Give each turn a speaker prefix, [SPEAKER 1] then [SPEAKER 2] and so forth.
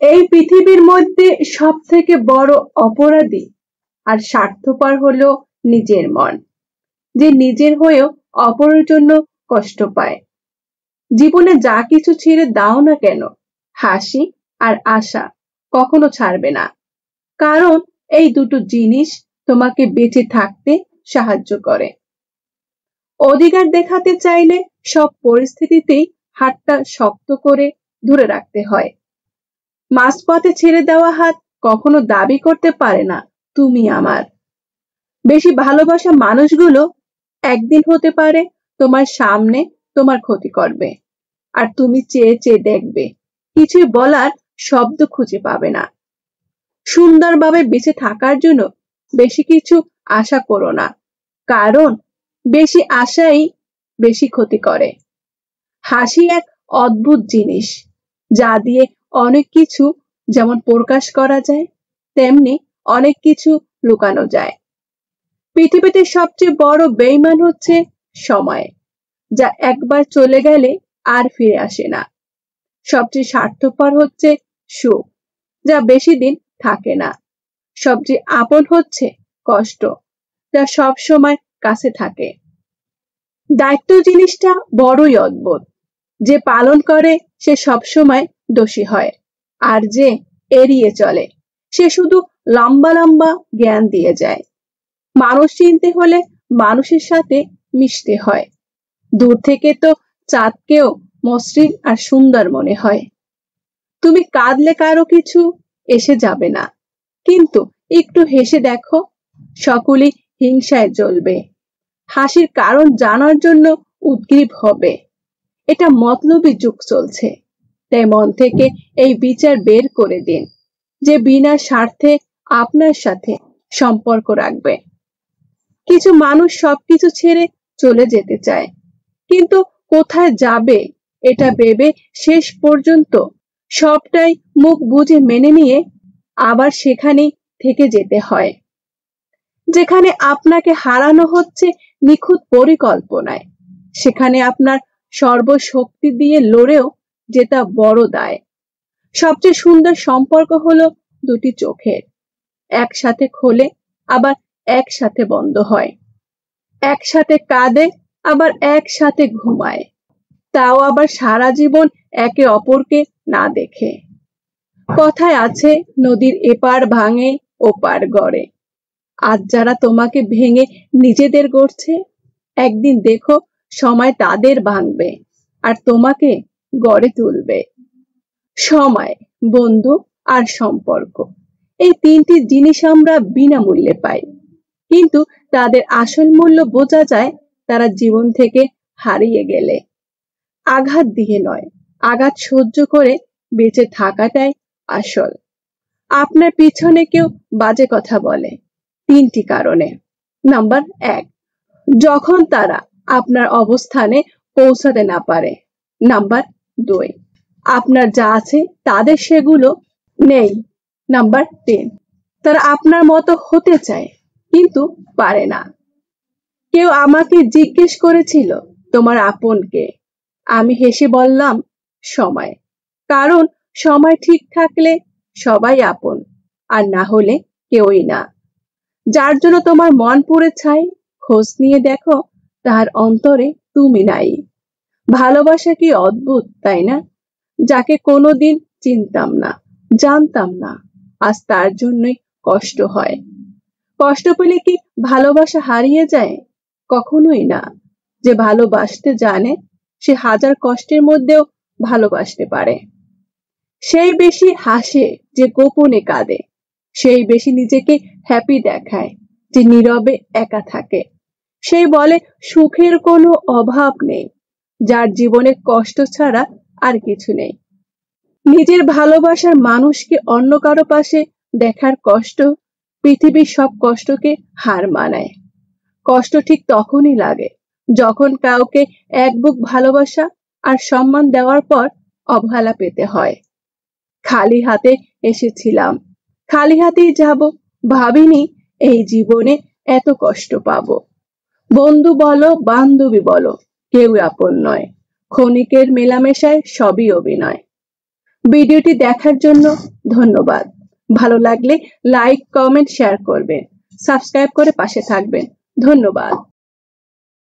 [SPEAKER 1] এই পৃথিবীর মধ্যে সবথেকে বড় অপরাধী আর স্বার্থপর হলো নিজের মন, যে নিজের হয়েও অপরের জন্য কষ্ট পায়। জীবনে যা কিছু ছেড়ে দাও না কেন, হাসি আর আশা কখনো ছাড়বে না। কারণ এই দুটো জিনিস তোমাকে বেঁচে থাকতে সাহায্য করে। অধিকার দেখাতে চাইলে সব পরিস্থিতিতেই হাতটা শক্ত করে ধরে রাখতে হয়। মাঝপথে ছেড়ে দেওয়া হাত কখনো দাবি করতে পারে না তুমি আমার। বেশি ভালোবাসা মানুষগুলো একদিন হতে পারে তোমার সামনে তোমার ক্ষতি করবে, আর তুমি চেয়ে চেয়ে দেখবে, কিছুই বলার শব্দ খুঁজে পাবে না। সুন্দরভাবে বেঁচে থাকার জন্য বেশি কিছু আশা করো না, কারণ বেশি আশাই বেশি ক্ষতি করে। হাসি এক অদ্ভুত জিনিস, যা দিয়ে অনেক কিছু যেমন প্রকাশ করা যায়, তেমনি অনেক কিছু লুকানো যায়। পৃথিবীতে সবচেয়ে বড় বেঈমান হচ্ছে সময়, যা একবার চলে গেলে আর ফিরে আসে না। সবচেয়ে স্বার্থপর হচ্ছে সুখ, যা বেশি দিন থাকে না। সবচেয়ে আপন হচ্ছে কষ্ট, যা সব সময় কাছে থাকে। দায়িত্ব জিনিসটা বড়ই অদ্ভুত, যে পালন করে সে সবসময় দোষী হয়, আর যে এড়িয়ে চলে সে শুধু লম্বা লম্বা জ্ঞান দিয়ে যায়। মানুষ চিনতে হলে মানুষের সাথে মিশতে হয়। দূর থেকে তো চাঁদকেও মসৃণ আর সুন্দর মনে হয়। তুমি কাঁদলে কারো কিছু এসে যাবে না, কিন্তু একটু হেসে দেখো, সকলেই হিংসায় জ্বলবে। হাসির কারণ জানার জন্য উদ্গ্রীব হবে। এটা মতলবী যুগ চলছে, তাই মন থেকে এই বিচার বের করে দিন, যে বিনা স্বার্থে আপনার সাথে সম্পর্ক রাখবে। কিছু মানুষ সবকিছু ছেড়ে চলে যেতে চায়, কিন্তু কোথায় যাবে এটা ভেবে শেষ পর্যন্ত সবটাই মুখ বুজে মেনে নিয়ে আবার সেখানেই থেকে যেতে হয়। যেখানে আপনাকে হারানো হচ্ছে নিখুঁত পরিকল্পনায়, সেখানে আপনার সর্বশক্তি দিয়ে লড়েও যেটা বড় দায়। সবচেয়ে সুন্দর সম্পর্ক হলো দুটি চোখের, একসাথে খোলে আবার একসাথে বন্ধ হয়, একসাথে কাঁদে আবার একসাথে ঘুমায়, তাও আবার সারা জীবন একে অপরকে না দেখে। কথায় আছে, নদীর এপার ভাঙে ওপার গড়ে। আজ যারা তোমাকে ভেঙে নিজেদের গড়ছে, একদিন দেখো সময় তাদের ভাঙবে আর তোমাকে গড়ে তুলবে। সময়, বন্ধু আর সম্পর্ক, এই তিনটি জিনিস আমরা বিনামূল্যে পাই, কিন্তু তাদের আসল মূল্য বোঝা যায় তারা জীবন থেকে হারিয়ে গেলে। আঘাত দিয়ে নয়, আঘাত সহ্য করে বেঁচে থাকাটাই আসল। আপনার পিছনে কেউ বাজে কথা বলে তিনটি কারণে। নাম্বার 1, যখন তারা আপনার অবস্থানে পৌঁছাতে না পারে। নাম্বার 2, আপনার যা আছে তাদের সেগুলো নেই। নাম্বার 3, তারা আপনার মতো হতে চায় কিন্তু পারে না। কেউ আমাকে জিজ্ঞেস করেছিল তোমার আপন কে, আমি হেসে বললাম সময়। কারণ সময় ঠিক থাকলে সবাই আপন, আর না হলে কেউই না। যার জন্য তোমার মন পুড়ে ছাই, খোঁজ নিয়ে দেখো তার অন্তরে তুমি নাই। ভালোবাসা কি অদ্ভুত, তাই না? যাকে কোনোদিন চিনতাম না, জানতাম না, আজ তার জন্যই কষ্ট হয়। কষ্ট পেলে কি ভালোবাসা হারিয়ে যায়? কখনোই না। যে ভালোবাসতে জানে সে হাজার কষ্টের মধ্যেও ভালোবাসতে পারে। সেই বেশি হাসে যে গোপনে কাঁদে, সেই বেশি নিজেকে হ্যাপি দেখায় যে নীরবে একা থাকে। সেই বলে সুখের কোনো অভাব নেই, যার জীবনে কষ্ট ছাড়া আর কিছু নেই। নিজের ভালোবাসার মানুষকে অন্য কারো পাশে দেখার কষ্ট পৃথিবীর সব কষ্টকে হার মানায়। কষ্ট ঠিক তখনই লাগে যখন কাউকে এক বুক ভালোবাসা আর সম্মান দেওয়ার পর অবহেলা পেতে হয়। খালি হাতে এসেছিলাম, খালি হাতেই যাব, ভাবিনি এই জীবনে এত কষ্ট পাবো। বন্ধু বলো বান্ধবী বলো, কেউ আপন নয়। ক্ষণিকের মেলামেশায় সবই অভিনয়। ভিডিওটি দেখার জন্য ধন্যবাদ। ভালো লাগলে লাইক, কমেন্ট, শেয়ার করবেন। সাবস্ক্রাইব করে পাশে থাকবেন। ধন্যবাদ।